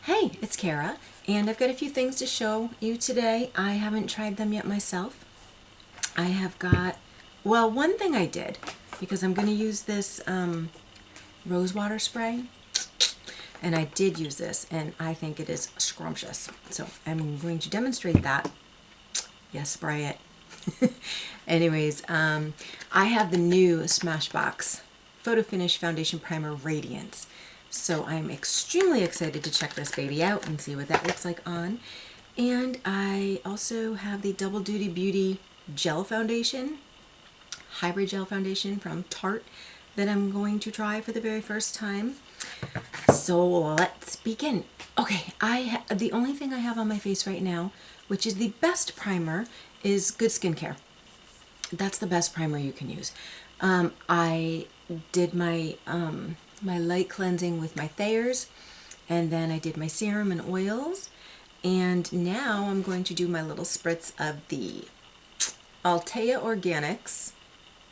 Hey, it's Kara, and I've got a few things to show you today. I haven't tried them yet myself. I have got, well, one thing I did, because I'm going to use this rose water spray, and I did use this, and I think it is scrumptious. So I'm going to demonstrate that. Yes, spray it. Anyways, I have the new Smashbox Photo Finish Foundation Primer Radiance. So I'm extremely excited to check this baby out and see what that looks like on. And I also have the Double Duty Beauty Gel Foundation, Hybrid Gel Foundation from Tarte that I'm going to try for the very first time. So let's begin. Okay, the only thing I have on my face right now, which is the best primer, is Good Skincare. That's the best primer you can use. I did my my light cleansing with my Thayers, and then I did my serum and oils, and now I'm going to do my little spritz of the Altea Organics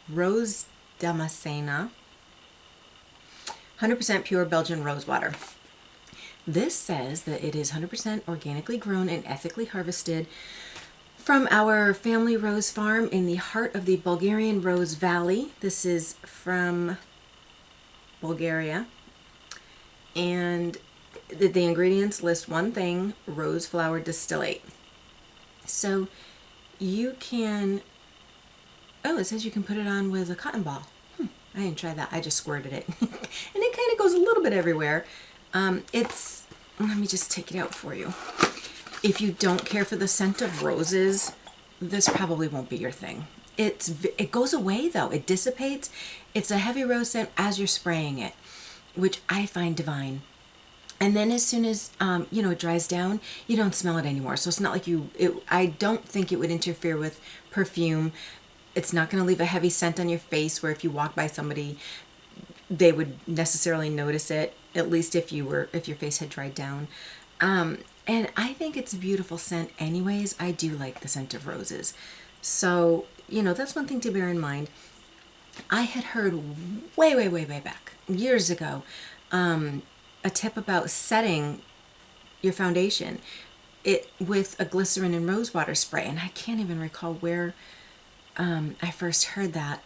Rose Damascena 100% pure Belgian rose water. This says that it is 100% organically grown and ethically harvested from our family rose farm in the heart of the Bulgarian Rose Valley. This is from Bulgaria. And the ingredients list one thing: rose flower distillate. So you can, oh, it says you can put it on with a cotton ball. I didn't try that. I just squirted it. And it kind of goes a little bit everywhere. Let me just take it out for you. If you don't care for the scent of roses, this probably won't be your thing. It goes away though. It dissipates. It's a heavy rose scent as you're spraying it, which I find divine. And then as soon as it dries down, you don't smell it anymore. So it's not like I don't think it would interfere with perfume. It's not going to leave a heavy scent on your face where if you walk by somebody, they would necessarily notice it, at least if your face had dried down. And I think it's a beautiful scent anyways. I do like the scent of roses. So, that's one thing to bear in mind. I had heard way back, years ago, a tip about setting your foundation with a glycerin and rose water spray. And I can't even recall where I first heard that.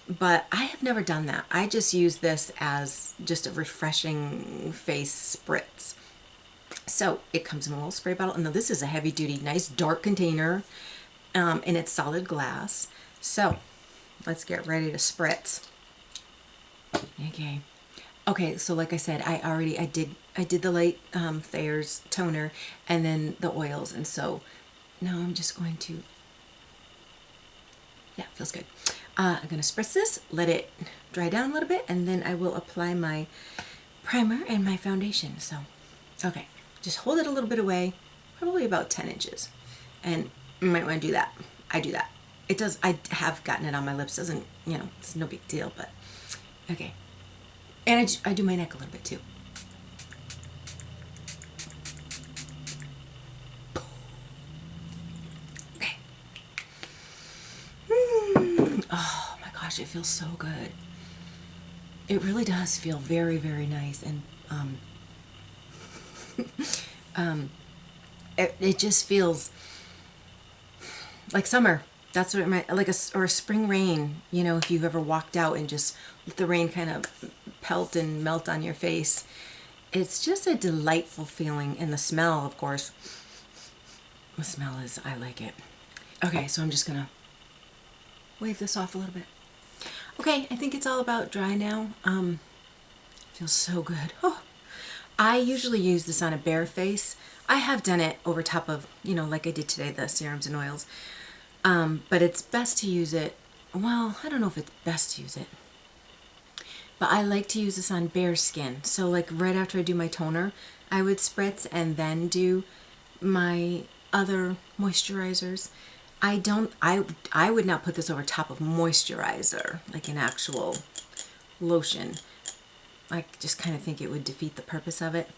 But I have never done that. I just use this as just a refreshing face spritz. So it comes in a little spray bottle. And now this is a heavy duty, nice dark container. And it's solid glass. So let's get ready to spritz. Okay, so like I said, I did the light Thayers toner and then the oils. And so now I'm just going to, yeah, feels good. I'm going to spritz this, let it dry down a little bit, and then I will apply my primer and my foundation. So, okay, just hold it a little bit away, probably about 10 inches. And you might want to do that. I do that. It does, I have gotten it on my lips, doesn't, it's no big deal, but okay. And I do my neck a little bit too. Oh my gosh, it feels so good. It really does feel very nice, and it just feels like summer. That's what it might like, or a spring rain. If you've ever walked out and just let the rain kind of pelt and melt on your face, it's just a delightful feeling. And the smell, of course, I like it. Okay, so I'm just gonna wave this off a little bit. Okay, I think it's all about dry now. Feels so good. Oh, I usually use this on a bare face. I have done it over top of, like I did today, the serums and oils. But it's best to use it, well, I don't know if it's best to use it, but I like to use this on bare skin. So like right after I do my toner, I would spritz and then do my other moisturizers. I would not put this over top of moisturizer, like an actual lotion. I just kind of think it would defeat the purpose of it.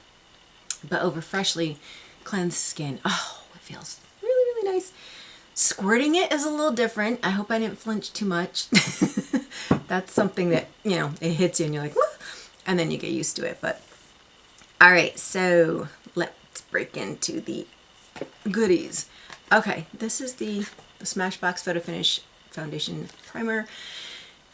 But over freshly cleansed skin, oh, it feels really nice. Squirting it is a little different. I hope I didn't flinch too much. That's something that, it hits you and you're like, woo, and then you get used to it. But all right, so let let's break into the goodies. Okay, this is the Smashbox Photo Finish Foundation Primer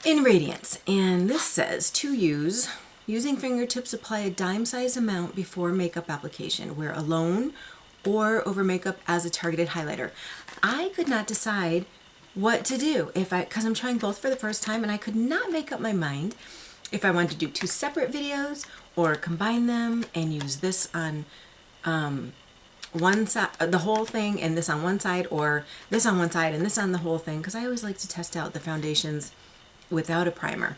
in Radiance, and this says to use, using fingertips, apply a dime-sized amount before makeup application. Wear alone or over makeup as a targeted highlighter. I could not decide what to do because I'm trying both for the first time, and I could not make up my mind if I wanted to do two separate videos or combine them and use this on one side, the whole thing, and this on one side, or this on one side and this on the whole thing, because I always like to test out the foundations without a primer.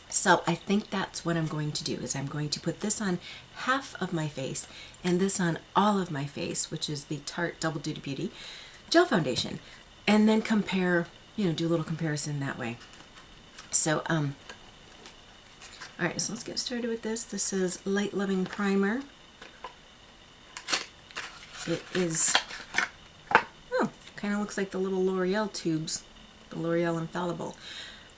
So I think that's what I'm going to do, is I'm going to put this on half of my face and this on all of my face, which is the Tarte Double Duty Beauty Gel Foundation, and then compare, do a little comparison that way. So, all right, so let's get started with this. This is Light Loving Primer. It is, kind of looks like the little L'Oreal tubes, the L'Oreal Infallible.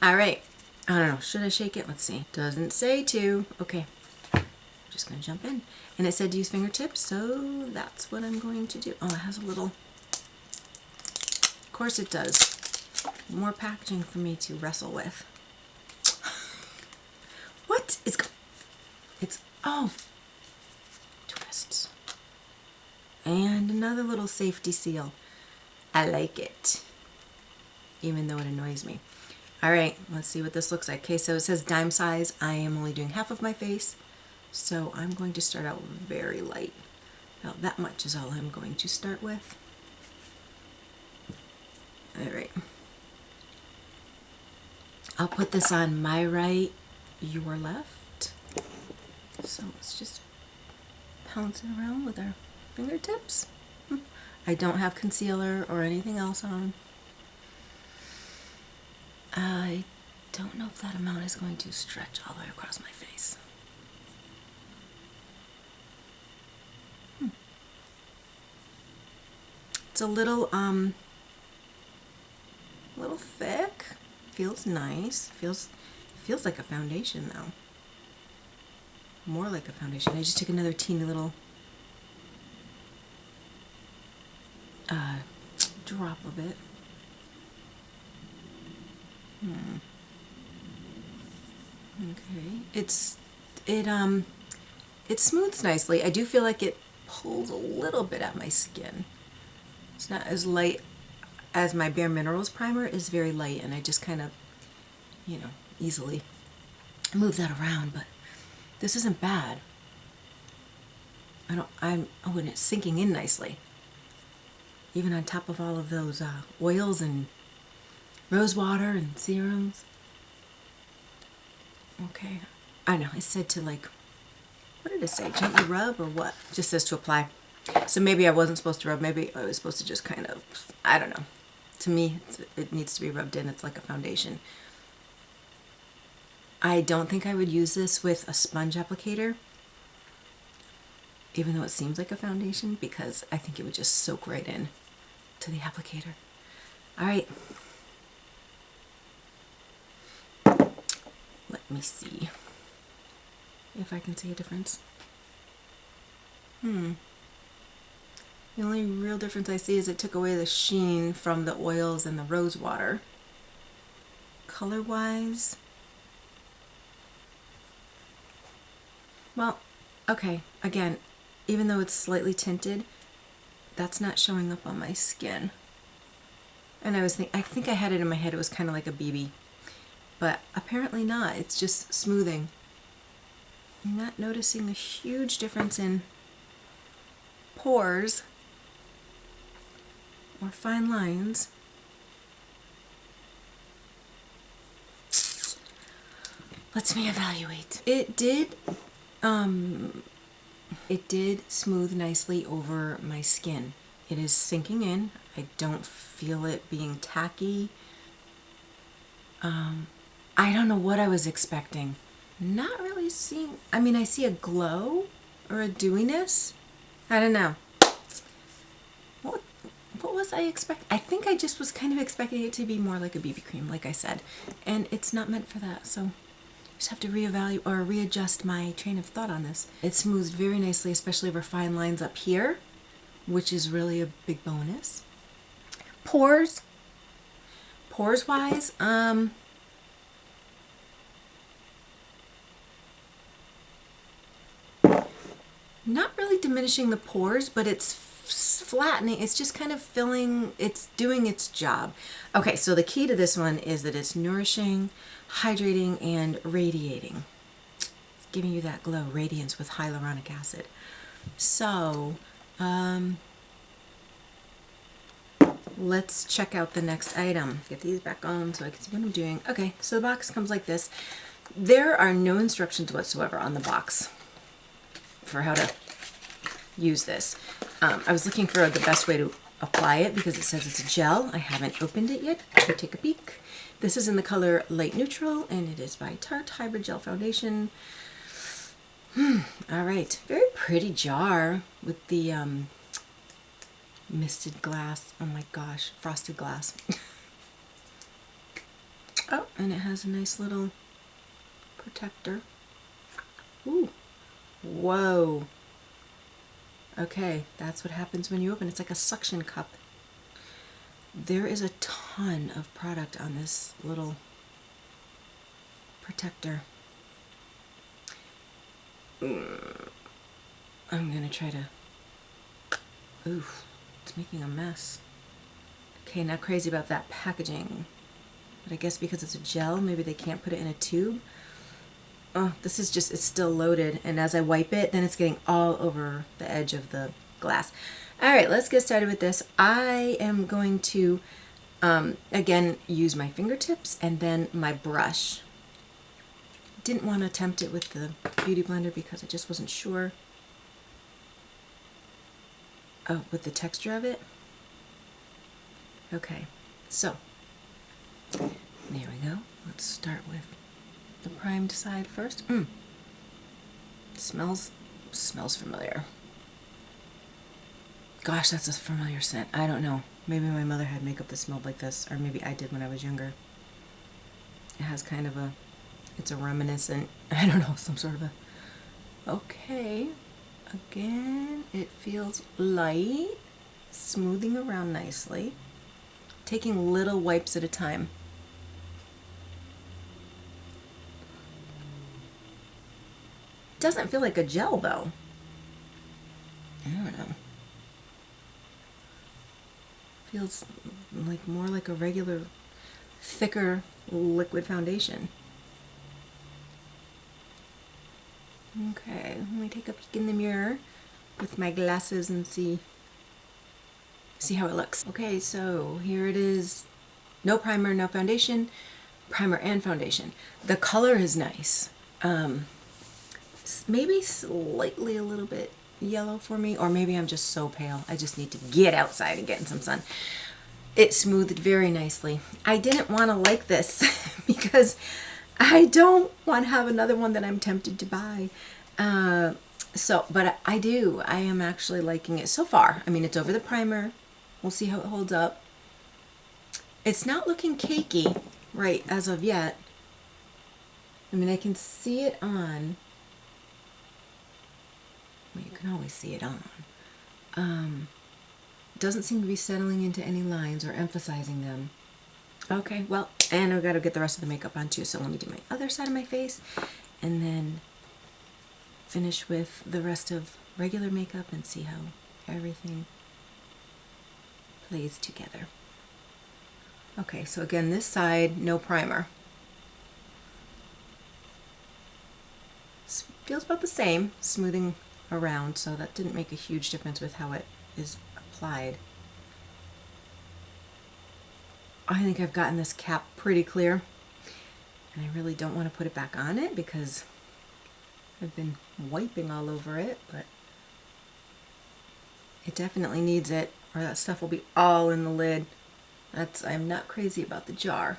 All right, I don't know, should I shake it? Let's see. Doesn't say to. Okay, I'm just going to jump in. And it said to use fingertips, so that's what I'm going to do. Oh, it has a little, of course it does. More packaging for me to wrestle with. What? It's, oh, twists. And another little safety seal. I like it, even though it annoys me. All right, let's see what this looks like. Okay, so it says dime size. I am only doing half of my face, so I'm going to start out very light. About that much is all I'm going to start with. All right. I'll put this on my right, your left. So let's just pounce it around with our fingertips. I don't have concealer or anything else on. I don't know if that amount is going to stretch all the way across my face. It's a little thick. Feels nice. Feels like a foundation though. More like a foundation. I just took another teeny little drop of it. Okay. It smooths nicely. I do feel like it pulls a little bit at my skin. It's not as light as my Bare Minerals primer is very light, and I just kind of, easily move that around, but this isn't bad. And it's sinking in nicely. Even on top of all of those oils and rose water and serums. Okay, I know, it said to what did it say? Gently rub or what? It just says to apply. So maybe I wasn't supposed to rub, maybe I was supposed to just kind of, I don't know. To me, it needs to be rubbed in. It's like a foundation. I don't think I would use this with a sponge applicator, even though it seems like a foundation, because I think it would just soak right in to the applicator. All right. Let me see if I can see a difference. The only real difference I see is it took away the sheen from the oils and the rose water. Color-wise, well, okay, again, even though it's slightly tinted, that's not showing up on my skin. And I think I had it in my head, it was kind of like a BB. But apparently not. It's just smoothing. I'm not noticing a huge difference in pores or fine lines. Let me evaluate. It did smooth nicely over my skin. It is sinking in. I don't feel it being tacky. I don't know what I was expecting. Not really seeing, I see a glow or a dewiness. I don't know. What was I expecting? I think I just was kind of expecting it to be more like a BB cream, like I said. And it's not meant for that, so Just have to reevaluate or readjust my train of thought on this. It smooths very nicely, especially over fine lines up here, which is really a big bonus. Pores wise, not really diminishing the pores, but it's flattening. It's just kind of filling, it's doing its job. Okay, so the key to this one is that it's nourishing, hydrating, and radiating. It's giving you that glow, radiance with hyaluronic acid. So, let's check out the next item. Get these back on so I can see what I'm doing. Okay, so the box comes like this. There are no instructions whatsoever on the box for how to use this. I was looking for the best way to apply it because it says it's a gel. I haven't opened it yet. So take a peek. This is in the color Light Neutral, and it is by Tarte Hybrid Gel Foundation. All right, very pretty jar with the misted glass. Oh my gosh, frosted glass. Oh, and it has a nice little protector. Ooh, whoa. Okay, that's what happens when you open. It's like a suction cup. There is a ton of product on this little protector. I'm gonna try to, oof, it's making a mess. Okay, not crazy about that packaging, but I guess because it's a gel, maybe they can't put it in a tube. Oh, this is just, it's still loaded, and as I wipe it, then it's getting all over the edge of the glass. All right, let's get started with this. I am going to, again, use my fingertips and then my brush. Didn't want to attempt it with the Beauty Blender because I just wasn't sure with the texture of it. Okay, so there we go. Let's start with the primed side first. Smells familiar. Gosh, that's a familiar scent. I don't know. Maybe my mother had makeup that smelled like this, or maybe I did when I was younger. It has kind of a, it's a reminiscent, I don't know, some sort of a, okay. Again, it feels light, smoothing around nicely, taking little wipes at a time. Doesn't feel like a gel though. I don't know. Feels like more like a regular, thicker liquid foundation. Okay, let me take a peek in the mirror with my glasses and see how it looks. Okay, so here it is. No primer, no foundation. Primer and foundation. The color is nice. Maybe slightly a little bit yellow for me, or maybe I'm just so pale. I just need to get outside and get in some sun. It smoothed very nicely. I didn't want to like this because I don't want to have another one that I'm tempted to buy. But I do. I am actually liking it so far. I mean, it's over the primer. We'll see how it holds up. It's not looking cakey, right, as of yet. I mean, I can see it on. Well, you can always see it on. Doesn't seem to be settling into any lines or emphasizing them. Okay, well, and I've got to get the rest of the makeup on too, so let me do my other side of my face and then finish with the rest of regular makeup and see how everything plays together. Okay, so again, this side, no primer. Feels about the same, smoothing around, so that didn't make a huge difference with how it is applied. I think I've gotten this cap pretty clear, and I really don't want to put it back on it because I've been wiping all over it, but it definitely needs it, or that stuff will be all in the lid. I'm not crazy about the jar.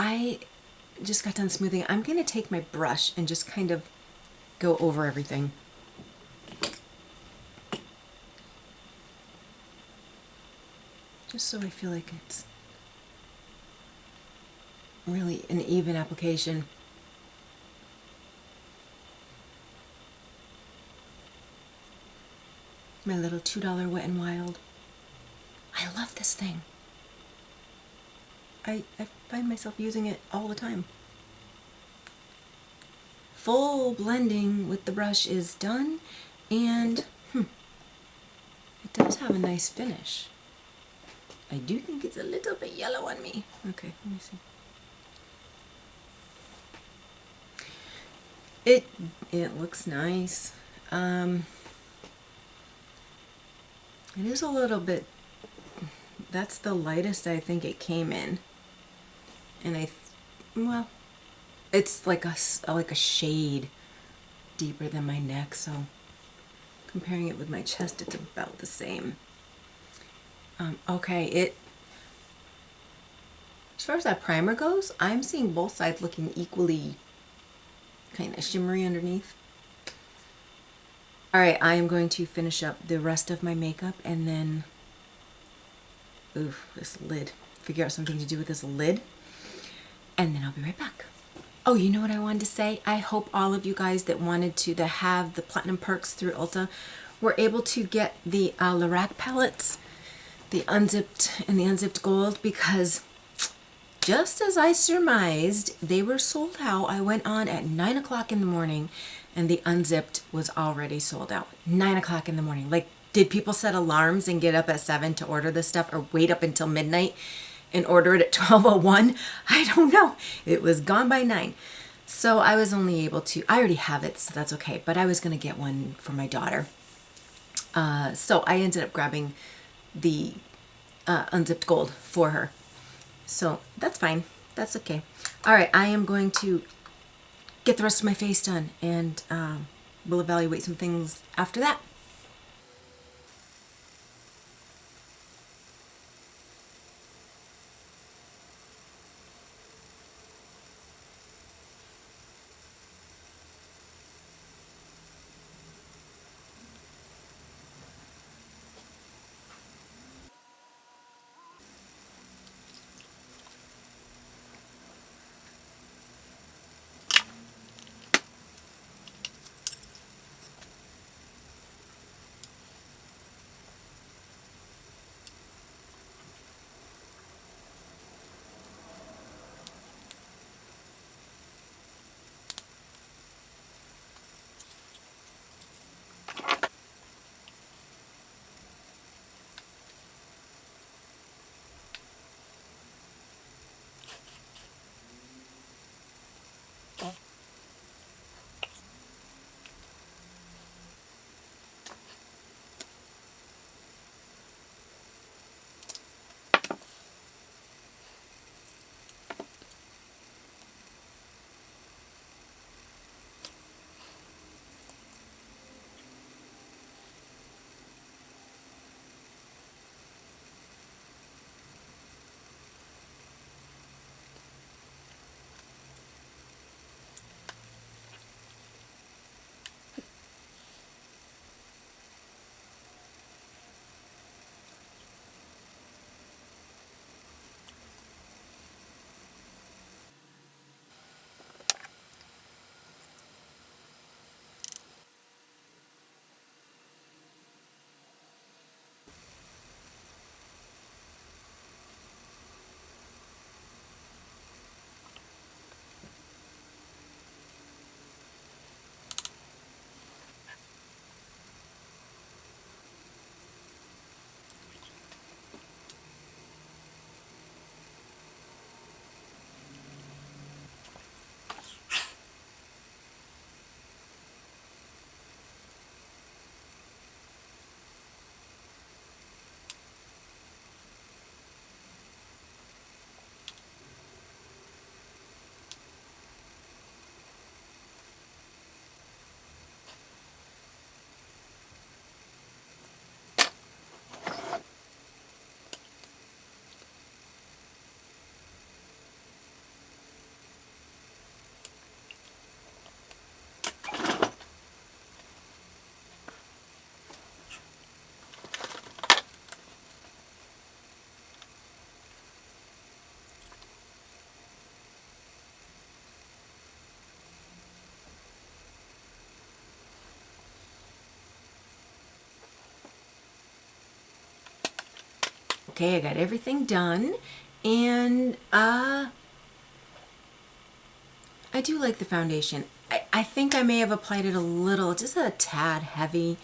I just got done smoothing. I'm going to take my brush and just kind of go over everything. just so I feel like it's really an even application. My little $2 Wet n Wild. I love this thing. I find myself using it all the time. Full blending with the brush is done, and it does have a nice finish. I do think it's a little bit yellow on me. Okay, let me see. It looks nice. It is a little bit, that's the lightest I think it came in. And well, it's like a shade deeper than my neck, so comparing it with my chest, it's about the same. Okay, as far as that primer goes, I'm seeing both sides looking equally kind of shimmery underneath. All right, I am going to finish up the rest of my makeup and then, this lid, figure out something to do with this lid, and then I'll be right back. Oh, you know what I wanted to say? I hope all of you guys that wanted to, that have the Platinum Perks through Ulta, were able to get the Lorac palettes, the unzipped and the unzipped gold, because just as I surmised, they were sold out. I went on at 9 o'clock in the morning and the unzipped was already sold out. 9 o'clock in the morning. Like, did people set alarms and get up at 7 to order this stuff, or wait up until midnight and order it at 12:01? I don't know. It was gone by 9. So I was only able to, I already have it, so that's okay. But I was going to get one for my daughter. So I ended up grabbing the unzipped gold for her. So that's fine. That's okay. All right, I am going to get the rest of my face done, and we'll evaluate some things after that. Okay, I got everything done, and I do like the foundation. I think I may have applied it a little, just a tad heavy.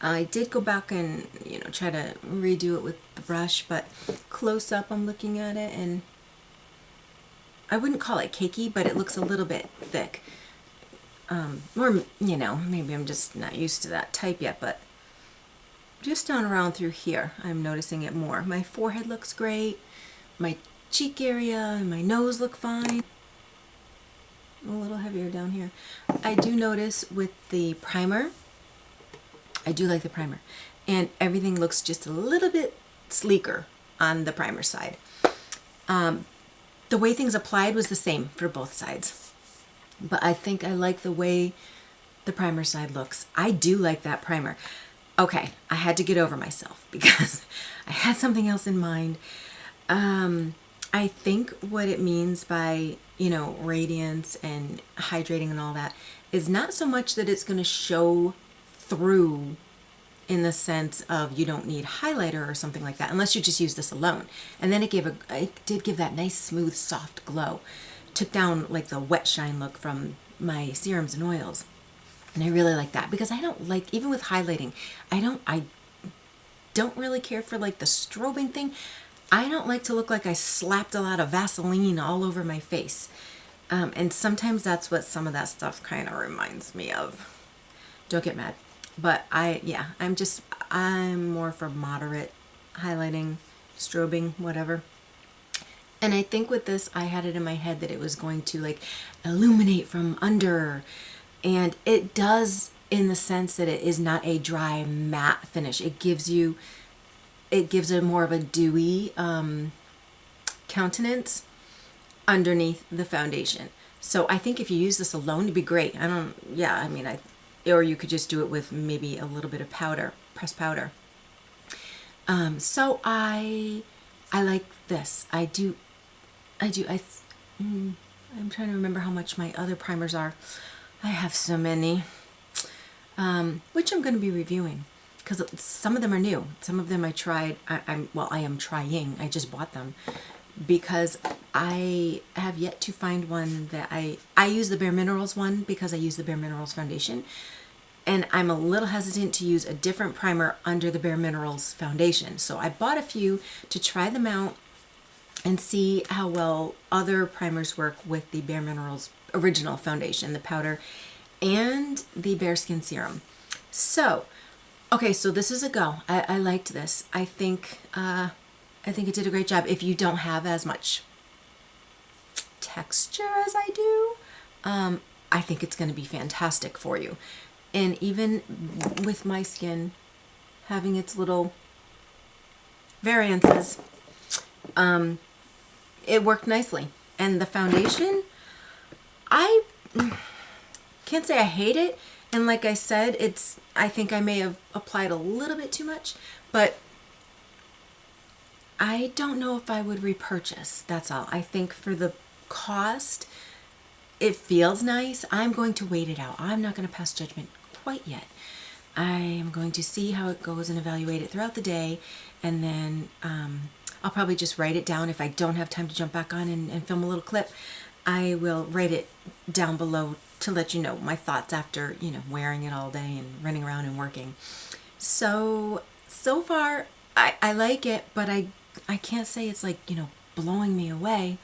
I did go back and, you know, try to redo it with the brush, but close up I'm looking at it and I wouldn't call it cakey, but it looks a little bit thick. Or, you know, maybe I'm just not used to that type yet, but just down around through here, I'm noticing it more. My forehead looks great. My cheek area and my nose look fine. A little heavier down here. I do notice with the primer, I do like the primer, and everything looks just a little bit sleeker on the primer side. The way things applied was the same for both sides, but I think I like the way the primer side looks. I do like that primer. Okay, I had to get over myself because I had something else in mind. I think what it means by, you know, radiance and hydrating and all that is not so much that it's going to show through in the sense of you don't need highlighter or something like that, unless you just use this alone. And then it did give that nice, smooth, soft glow. Took down like the wet shine look from my serums and oils. And I really like that because I don't like, even with highlighting, I don't really care for like the strobing thing. I don't like to look like I slapped a lot of Vaseline all over my face. And sometimes that's what some of that stuff kind of reminds me of. Don't get mad. But I'm more for moderate highlighting, strobing, whatever. And I think with this, I had it in my head that it was going to like illuminate from under. And it does in the sense that it is not a dry matte finish. It gives a more of a dewy countenance underneath the foundation. So I think if you use this alone, it'd be great. Or you could just do it with maybe a little bit of powder, pressed powder. So I like this. I'm trying to remember how much my other primers are. I have so many, which I'm going to be reviewing because some of them are new. Some of them I tried. I am trying. I just bought them because I have yet to find one that I use the Bare Minerals one because I use the Bare Minerals foundation. And I'm a little hesitant to use a different primer under the Bare Minerals foundation. So I bought a few to try them out and see how well other primers work with the Bare Minerals original foundation, the powder, and the Bare Skin Serum. So, okay, so this is a go. I liked this. I think it did a great job. If you don't have as much texture as I do, I think it's going to be fantastic for you. And even with my skin having its little variances, it worked nicely. And the foundation, I can't say I hate it. And like I said, I think I may have applied a little bit too much, but I don't know if I would repurchase. That's all. I think for the cost, it feels nice. I'm going to wait it out. I'm not going to pass judgment quite yet. I am going to see how it goes and evaluate it throughout the day, and then I'll probably just write it down. If I don't have time to jump back on and film a little clip, I will write it down below to let you know my thoughts after, you know, wearing it all day and running around and working. So far, I like it, but I can't say it's like, you know, blowing me away.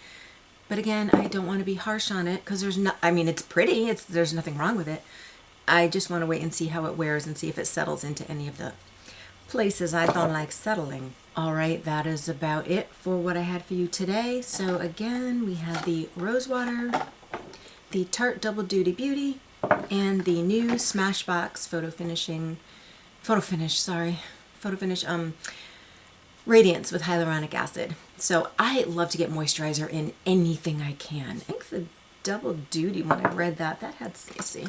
But again, I don't want to be harsh on it because it's pretty. There's nothing wrong with it. I just want to wait and see how it wears and see if it settles into any of the places I don't like settling. All right, that is about it for what I had for you today. So again, we have the Rose Water, the Tarte Double Duty Beauty, and the new Smashbox Photo Finish Radiance with hyaluronic acid. So I love to get moisturizer in anything I can. I think the Double Duty, when I read that had, let's see,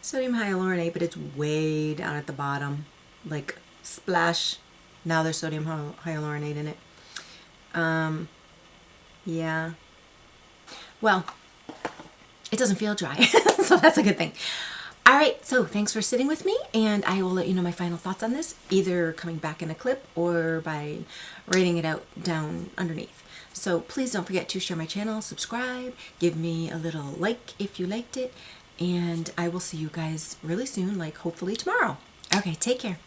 sodium hyaluronate, but it's way down at the bottom, like splash. Now there's sodium hyaluronate in it. Yeah. Well, it doesn't feel dry, so that's a good thing. All right, so thanks for sitting with me, and I will let you know my final thoughts on this, either coming back in a clip or by writing it out down underneath. So please don't forget to share my channel, subscribe, give me a little like if you liked it, and I will see you guys really soon, like hopefully tomorrow. Okay, take care.